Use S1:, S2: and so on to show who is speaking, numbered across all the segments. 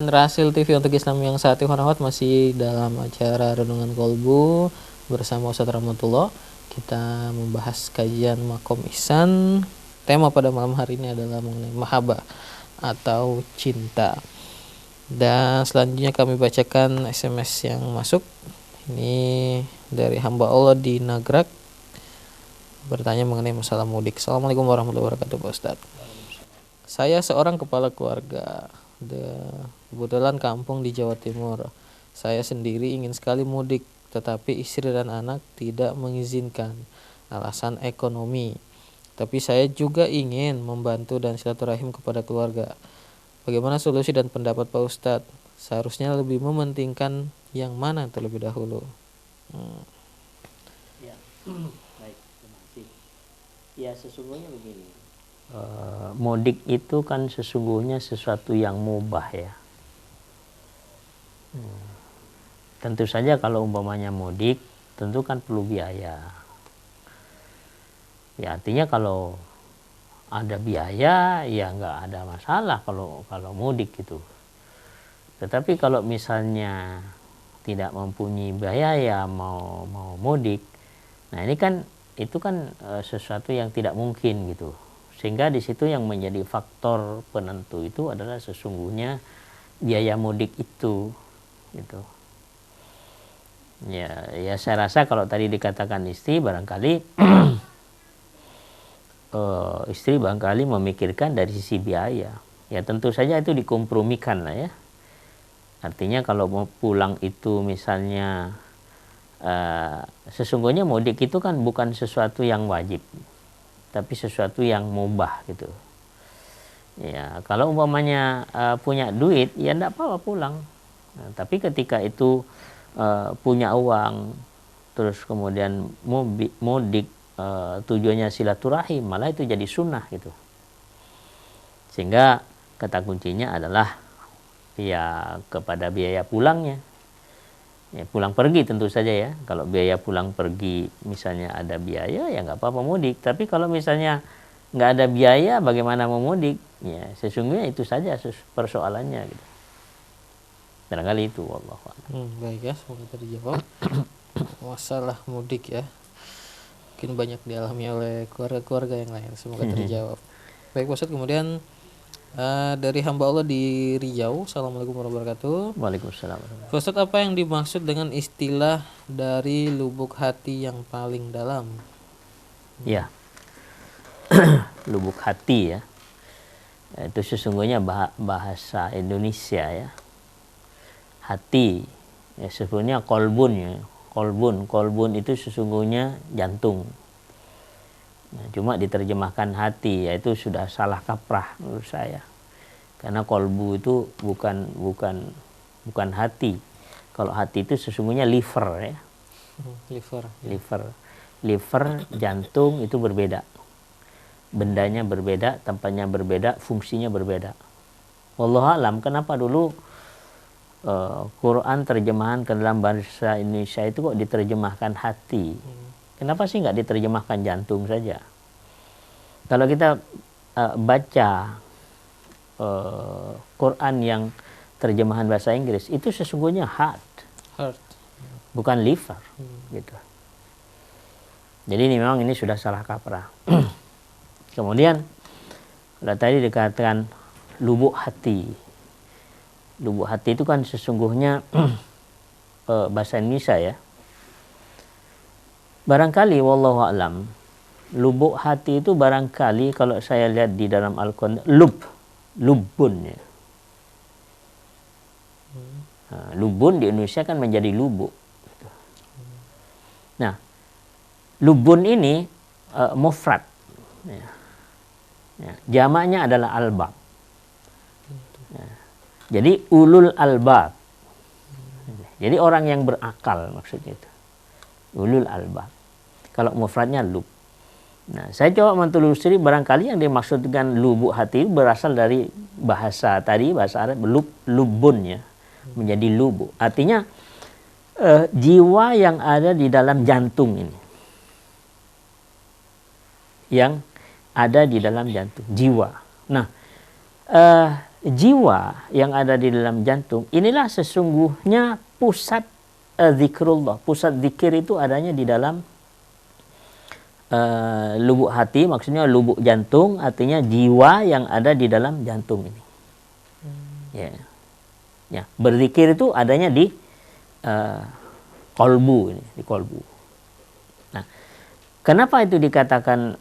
S1: Rasil TV untuk Islam yang saat ini masih dalam acara Renungan Kolbu bersama Ustaz Rahmatullah. Kita membahas kajian Makom Ihsan. Tema pada malam hari ini adalah mengenai mahabbah atau cinta. Dan selanjutnya kami bacakan SMS yang masuk. Ini dari hamba Allah di Nagrak, bertanya mengenai masalah mudik. Assalamualaikum warahmatullahi wabarakatuh, Pak Ustaz. Saya seorang kepala keluarga, kebetulan kampung di Jawa Timur. Saya sendiri ingin sekali mudik, tetapi istri dan anak tidak mengizinkan, alasan ekonomi. Tapi saya juga ingin membantu dan silaturahim kepada keluarga. Bagaimana solusi dan pendapat Pak Ustadz? Seharusnya lebih mementingkan yang mana terlebih dahulu?
S2: Ya, baik, terima kasih. Ya, sesungguhnya begini. Mudik itu kan sesungguhnya sesuatu yang mubah ya. Tentu saja kalau umpamanya mudik, tentu kan perlu biaya. Ya, artinya kalau ada biaya ya nggak ada masalah kalau mudik gitu. Tetapi kalau misalnya tidak mempunyai biaya ya mau mudik, nah ini kan itu kan sesuatu yang tidak mungkin gitu. Sehingga di situ yang menjadi faktor penentu itu adalah sesungguhnya biaya mudik itu gitu. Ya saya rasa kalau tadi dikatakan istri barangkali istri barangkali memikirkan dari sisi biaya. Ya tentu saja itu dikompromikan lah ya. Artinya kalau mau pulang itu misalnya sesungguhnya mudik itu kan bukan sesuatu yang wajib, tapi sesuatu yang mubah gitu. Ya kalau umpamanya punya duit ya enggak apa-apa pulang. Nah, tapi ketika itu punya uang terus kemudian mudik tujuannya silaturahim, malah itu jadi sunnah gitu. Sehingga kata kuncinya adalah ya kepada biaya pulangnya. Ya, pulang pergi tentu saja ya. Kalau biaya pulang pergi misalnya ada biaya ya nggak apa-apa mudik. Tapi kalau misalnya nggak ada biaya bagaimana mau mudik? Ya sesungguhnya itu saja persoalannya gitu. Barangkali itu wallahu a'lam.
S1: Baik ya, semoga terjawab. Masalah mudik ya, mungkin banyak dialami oleh keluarga-keluarga yang lain. Semoga terjawab. Baik Ustaz, kemudian dari hamba Allah di Riau. Assalamualaikum warahmatullahi wabarakatuh.
S2: Waalaikumsalam.
S1: Ustaz, apa yang dimaksud dengan istilah dari lubuk hati yang paling dalam?
S2: Ya, lubuk hati ya. Itu sesungguhnya bahasa Indonesia ya. Hati ya, sebenarnya kolbun ya. Kolbun itu sesungguhnya jantung. Nah, cuma diterjemahkan hati, yaitu sudah salah kaprah menurut saya. Karena kolbu itu bukan hati. Kalau hati itu sesungguhnya liver ya. Liver, jantung itu berbeda. Bendanya berbeda, tempatnya berbeda, fungsinya berbeda. Wallahu a'lam, kenapa dulu Quran terjemahan ke dalam bahasa Indonesia itu kok diterjemahkan hati? Kenapa sih nggak diterjemahkan jantung saja? Kalau kita baca Quran yang terjemahan bahasa Inggris itu sesungguhnya heart. Bukan liver gitu. Jadi ini memang ini sudah salah kaprah. Kemudian kalau tadi dikatakan lubuk hati. Lubuk hati itu kan sesungguhnya bahasa Indonesia ya. Barangkali wallahu a'lam, lubuk hati itu barangkali kalau saya lihat di dalam Al-Quran lubun ya. Lubun di Indonesia kan menjadi lubuk. Nah, lubun ini mufrad. Ya. Jamaknya adalah albab. Ya. Jadi ulul albab. Jadi orang yang berakal maksudnya itu. Ulul albab. Kalau mufradnya lub. Nah, saya coba mentelusuri barangkali yang dimaksud dengan lubuk hati berasal dari bahasa tadi, bahasa Arab lubun ya. Menjadi lubuk. Artinya jiwa yang ada di dalam jantung ini. Yang ada di dalam jantung, jiwa. Nah, jiwa yang ada di dalam jantung, inilah sesungguhnya pusat zikrullah. Pusat zikir itu adanya di dalam lubuk hati, maksudnya lubuk jantung, artinya jiwa yang ada di dalam jantung ini. Ya. Ya, berzikir itu adanya di kolbu ini, di kolbu. Nah, kenapa itu dikatakan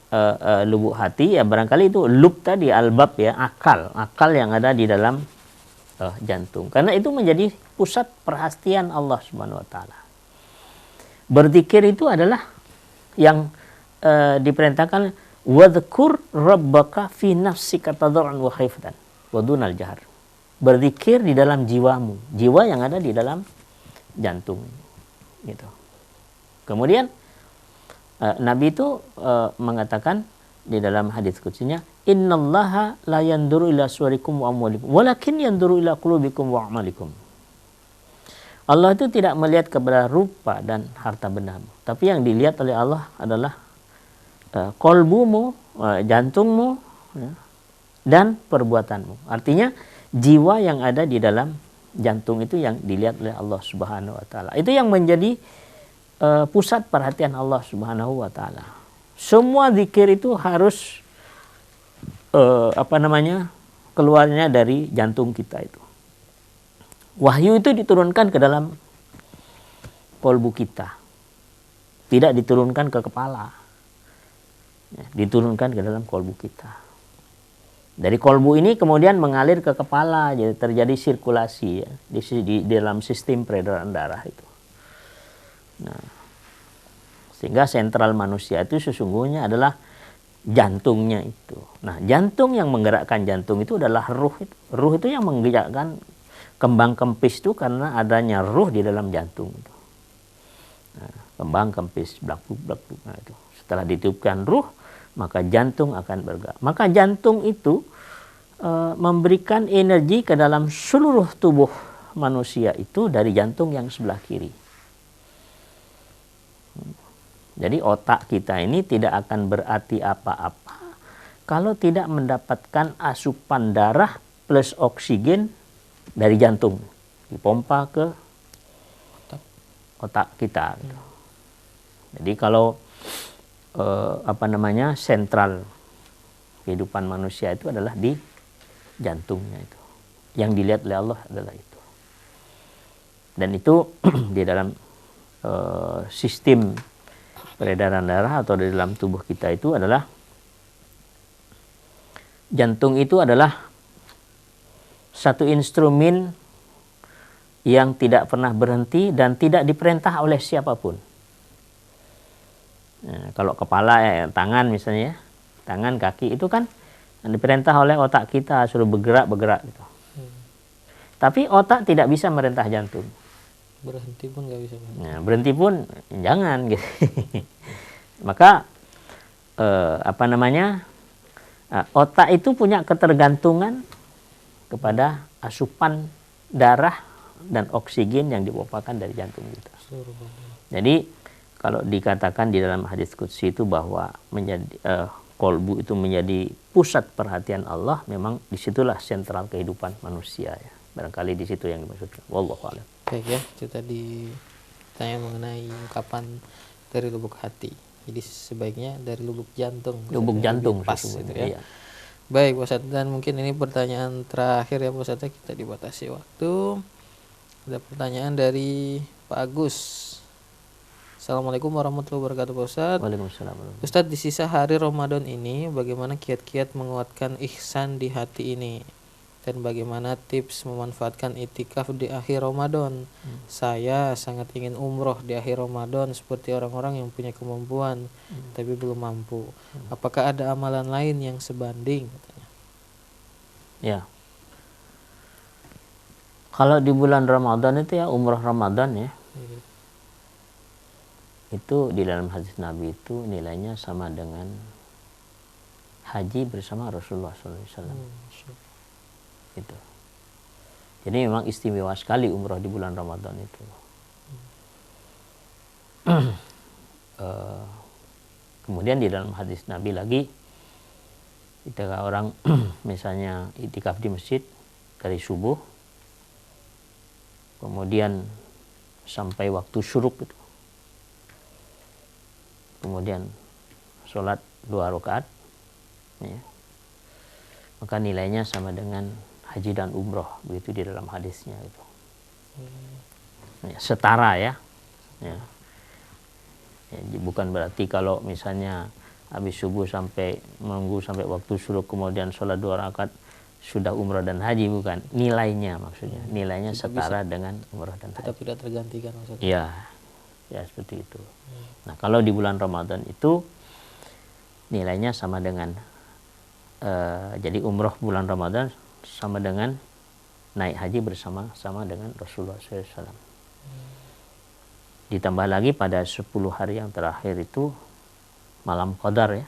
S2: lubuk hati? Ya barangkali itu lub tadi, albab ya, akal yang ada di dalam jantung. Karena itu menjadi pusat perhatian Allah Subhanahu wa taala. Berzikir itu adalah yang diperintahkan wadhkur rabbaka fi nafsika tadarruan wa khifatan wa dunal jahr. Berzikir di dalam jiwamu, jiwa yang ada di dalam jantung gitu. Kemudian Nabi itu mengatakan di dalam hadis qudsinya, innallaha la yanduru ila suwarikum wa amwalikum walakin yanduru ila qulubikum wa a'malikum. Allah itu tidak melihat kepada rupa dan harta bendamu, tapi yang dilihat oleh Allah adalah kolbumu, jantungmu, ya, dan perbuatanmu. Artinya jiwa yang ada di dalam jantung itu yang dilihat oleh Allah Subhanahu wa taala. Itu yang menjadi pusat perhatian Allah Subhanahu wa taala. Semua zikir itu harus keluarnya dari jantung kita itu. Wahyu itu diturunkan ke dalam kolbu kita. Tidak diturunkan ke kepala. Ya, diturunkan ke dalam kolbu kita. Dari kolbu ini kemudian mengalir ke kepala, jadi terjadi sirkulasi ya, di dalam sistem peredaran darah itu. Nah, sehingga sentral manusia itu sesungguhnya adalah jantungnya itu. Nah, jantung yang menggerakkan jantung itu adalah ruh. Ruh itu yang menggerakkan kembang kempis itu karena adanya ruh di dalam jantung itu. Nah, kembang kempis blak-blak. Nah, itu. Setelah ditiupkan ruh, maka jantung akan bergerak. Maka jantung itu memberikan energi ke dalam seluruh tubuh manusia itu dari jantung yang sebelah kiri. Jadi otak kita ini tidak akan berarti apa-apa kalau tidak mendapatkan asupan darah plus oksigen dari jantung, dipompa ke otak kita. Jadi kalau sentral kehidupan manusia itu adalah di jantungnya itu. Yang dilihat oleh Allah adalah itu. Dan itu di dalam sistem peredaran darah atau di dalam tubuh kita itu adalah jantung itu adalah satu instrumen yang tidak pernah berhenti dan tidak diperintah oleh siapapun. Nah, kalau kepala, tangan misalnya, tangan, kaki itu kan diperintah oleh otak kita suruh bergerak gitu. Tapi otak tidak bisa merintah jantung.
S1: Berhenti pun nggak bisa.
S2: Nah, berhenti pun jangan gitu. Maka otak itu punya ketergantungan kepada asupan darah dan oksigen yang dipompakan dari jantung kita. Jadi kalau dikatakan di dalam hadis qudsi itu bahwa menjadi kolbu itu menjadi pusat perhatian Allah, memang disitulah sentral kehidupan manusia ya. Barangkali di situ yang dimaksudkan. Wallahu a'lam.
S1: Baik ya, kita ditanya mengenai ungkapan dari lubuk hati. Jadi sebaiknya dari lubuk jantung.
S2: Lubuk jantung
S1: pas gitu ya.
S2: Iya.
S1: Baik, Pak Ustadz, dan mungkin ini pertanyaan terakhir ya Pak Ustadz, kita dibatasi waktu. Ada pertanyaan dari Pak Agus. Assalamualaikum warahmatullahi wabarakatuh Pak Ustadz.
S2: Waalaikumsalam.
S1: Ustadz, di sisa hari Ramadan ini bagaimana kiat-kiat menguatkan ihsan di hati ini? Dan bagaimana tips memanfaatkan itikaf di akhir Ramadan? Saya sangat ingin umroh di akhir Ramadan seperti orang-orang yang punya kemampuan tapi belum mampu. Apakah ada amalan lain yang sebanding? Katanya.
S2: Ya. Kalau di bulan Ramadan itu ya umroh Ramadan ya. Itu di dalam hadis Nabi itu nilainya sama dengan haji bersama Rasulullah SAW. Gitu. Jadi memang istimewa sekali umroh di bulan Ramadan itu. Kemudian di dalam hadis Nabi lagi, ketika orang misalnya itikaf di masjid, dari subuh, kemudian sampai waktu syuruk itu. Kemudian sholat 2 rakaat, ya. Maka nilainya sama dengan haji dan umroh, begitu di dalam hadisnya itu. Ya, setara ya. Ya. Ya, bukan berarti kalau misalnya habis subuh sampai menunggu sampai waktu syuruk kemudian sholat 2 rakaat sudah umrah dan haji, bukan. Nilainya maksudnya. Nilainya setara dengan umrah dan haji.
S1: Tetap tidak tergantikan maksudnya.
S2: Iya. Ya seperti itu. Nah, kalau di bulan Ramadan itu nilainya sama dengan jadi umroh bulan Ramadan sama dengan naik haji bersama-sama dengan Rasulullah SAW. Ditambah lagi pada 10 hari yang terakhir itu malam Qadar ya.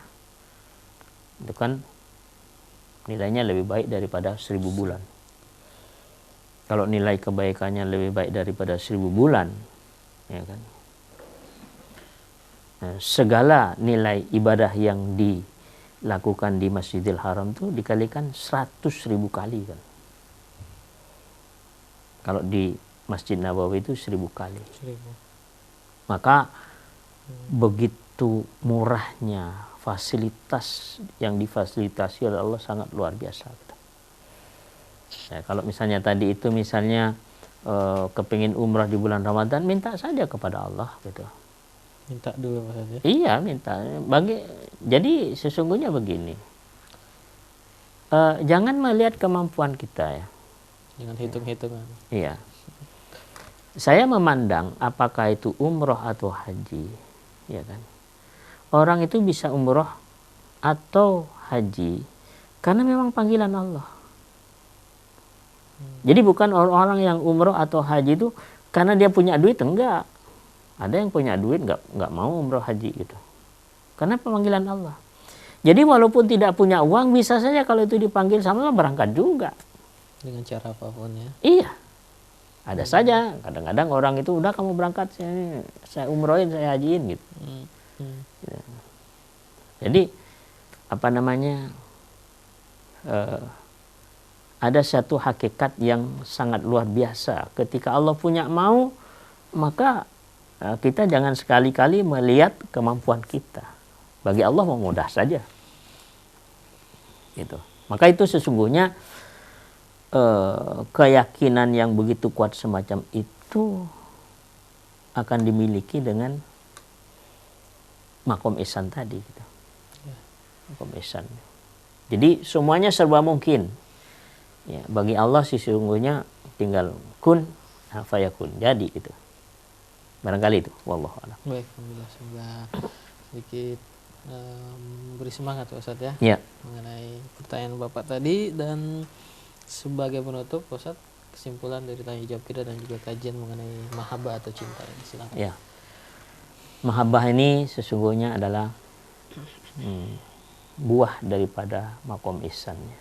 S2: Itu kan nilainya lebih baik daripada 1000 bulan. Kalau nilai kebaikannya lebih baik daripada 1000 bulan, ya kan? Nah, segala nilai ibadah yang dilakukan di Masjidil Haram itu dikalikan 100.000 kali kan. Kalau di Masjid Nabawi itu 1000 kali.
S1: 1000.
S2: Maka begitu murahnya fasilitas yang difasilitasi oleh Allah sangat luar biasa. Ya, kalau misalnya tadi itu misalnya kepingin umrah di bulan Ramadan, minta saja kepada Allah gitu.
S1: Minta dulu maksudnya.
S2: Iya, minta. Jadi sesungguhnya begini. Jangan melihat kemampuan kita ya.
S1: Jangan hitung-hitungan.
S2: Iya. Saya memandang apakah itu umroh atau haji, ya kan. Orang itu bisa umroh atau haji karena memang panggilan Allah. Jadi bukan orang-orang yang umroh atau haji itu karena dia punya duit, enggak. Ada yang punya duit enggak mau umroh haji gitu. Karena panggilan Allah. Jadi walaupun tidak punya uang, bisa saja kalau itu dipanggil sama Allah berangkat juga.
S1: Dengan cara apapun ya.
S2: Iya. Ada saja kadang-kadang orang itu udah kamu berangkat, saya umrohin, saya hajiin gitu. Ya. Jadi apa namanya, ada satu hakikat yang sangat luar biasa. Ketika Allah punya mau, maka kita jangan sekali-kali melihat kemampuan kita. Bagi Allah mau mudah saja. Gitu. Maka itu sesungguhnya keyakinan yang begitu kuat semacam itu akan dimiliki dengan makom ihsan tadi gitu. Makom ihsan. Jadi semuanya serba mungkin. Ya, bagi Allah sesungguhnya tinggal kun fayakun, jadi gitu. Barangkali itu, wallahu a'lam.
S1: Baik, alhamdulillah, semoga sedikit beri semangat Ustaz ya.
S2: Ya.
S1: Mengenai pertanyaan Bapak tadi, dan sebagai penutup Ustaz, kesimpulan dari tanya jawab kita dan juga kajian mengenai mahabbah atau cinta ini, silakan.
S2: Ya. Mahabbah ini sesungguhnya adalah buah daripada makom ihsannya.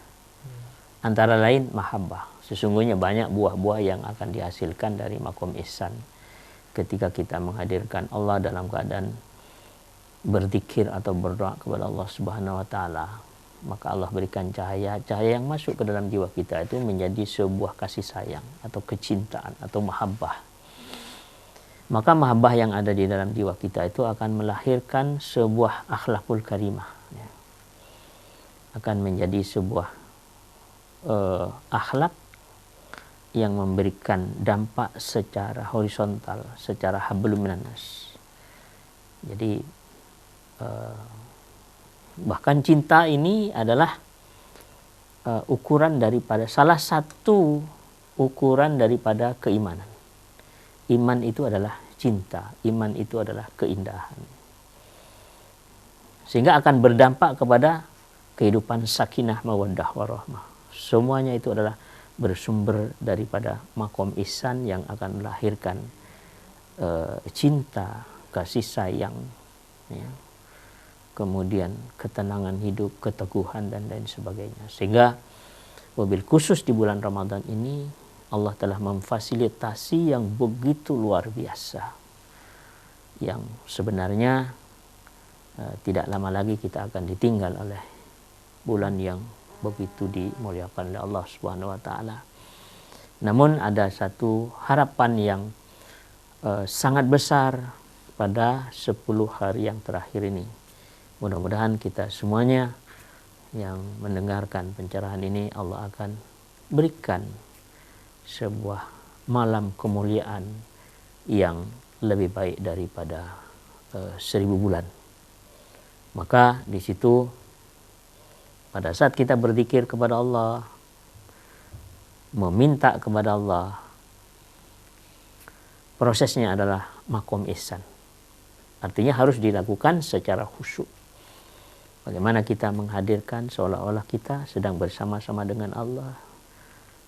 S2: Antara lain mahabbah. Sesungguhnya banyak buah-buah yang akan dihasilkan dari makom ihsan. Ketika kita menghadirkan Allah dalam keadaan berzikir atau berdoa kepada Allah Subhanahu wa taala, maka Allah berikan cahaya yang masuk ke dalam jiwa kita itu menjadi sebuah kasih sayang atau kecintaan atau mahabbah. Maka mahabbah yang ada di dalam jiwa kita itu akan melahirkan sebuah akhlakul karimah, ya. Akan menjadi sebuah akhlak yang memberikan dampak secara horizontal, secara hablum minan nas. Jadi bahkan cinta ini adalah ukuran daripada, salah satu ukuran daripada keimanan. Iman itu adalah cinta, iman itu adalah keindahan. Sehingga akan berdampak kepada kehidupan sakinah, mawaddah, warahmah. Semuanya itu adalah bersumber daripada makom ihsan yang akan melahirkan cinta, kasih sayang, ya. Kemudian ketenangan hidup, keteguhan dan lain sebagainya. Sehingga wabil khusus di bulan Ramadan ini Allah telah memfasilitasi yang begitu luar biasa, yang sebenarnya tidak lama lagi kita akan ditinggal oleh bulan yang begitu dimuliakan oleh Allah Subhanahu wa taala. Namun ada satu harapan yang sangat besar pada 10 hari yang terakhir ini. Mudah-mudahan kita semuanya yang mendengarkan pencerahan ini, Allah akan berikan sebuah malam kemuliaan yang lebih baik daripada 1000 bulan. Maka di situ pada saat kita berzikir kepada Allah, meminta kepada Allah, prosesnya adalah makom ihsan. Artinya harus dilakukan secara khusyuk. Bagaimana kita menghadirkan seolah-olah kita sedang bersama-sama dengan Allah.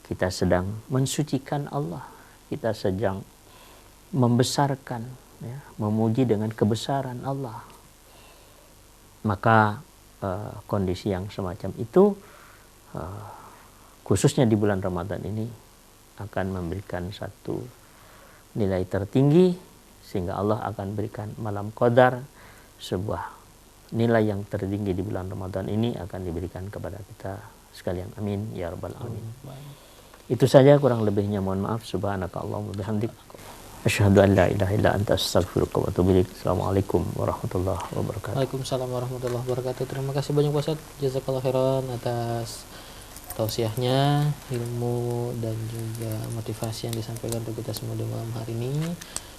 S2: Kita sedang mensucikan Allah. Kita sedang membesarkan, ya, memuji dengan kebesaran Allah. Maka kondisi yang semacam itu, khususnya di bulan Ramadan ini, akan memberikan satu nilai tertinggi, sehingga Allah akan berikan malam qadar, sebuah nilai yang tertinggi di bulan Ramadan ini akan diberikan kepada kita sekalian. Amin ya rabbal alamin. Itu saja, kurang lebihnya mohon maaf. Subhanakallahumma wa bihamdik, asyhadu an la ilaha illa anta, astaghfiruka wa atubu ilaik. Assalamualaikum warahmatullahi wabarakatuh.
S1: Waalaikumsalam warahmatullahi wabarakatuh. Terima kasih banyak Pak Ustadz, jazakallahu khairan atas tausiahnya, ilmu dan juga motivasi yang disampaikan untuk kita semua di malam hari ini.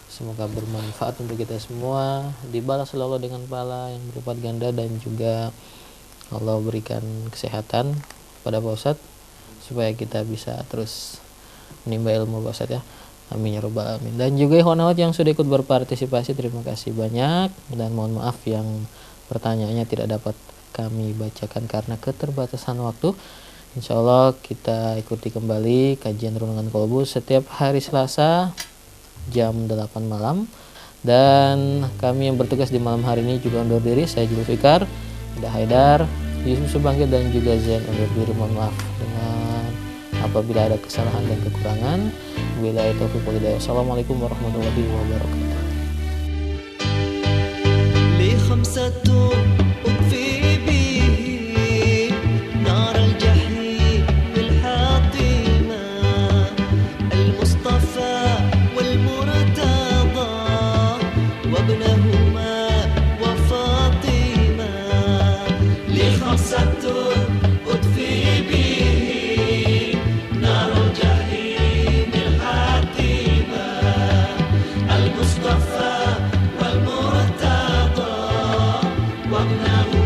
S1: Semoga bermanfaat untuk kita semua, dibalas selalu dengan pahala yang berlipat ganda, dan juga Allah berikan kesehatan pada Pak Ustadz supaya kita bisa terus menimba ilmu Pak Ustadz, ya. Amin ya rabbal alamin. Dan juga ikhwan akhwat yang sudah ikut berpartisipasi, terima kasih banyak, dan mohon maaf yang pertanyaannya tidak dapat kami bacakan karena keterbatasan waktu. Insya Allah kita ikuti kembali kajian Renungan Kolbu setiap hari Selasa jam 8 malam. Dan kami yang bertugas di malam hari ini juga undur diri. Saya Julfikar, Ida Haidar, Yusuf Subangkit, dan juga Zain undur diri. Mohon maaf dengan apabila ada kesalahan dan kekurangan. Wabillahi taufiq wal hidayah. Assalamualaikum warahmatullahi wabarakatuh. Li khamsatun ukfi bihi nar al-jahim bil hatima al-mustafa wal murtada wa ibnahuma wa fatima. Li khamsatun ukfi bihi nar al-jahim bil hatima al-mustafa wal murtada wa ibnahuma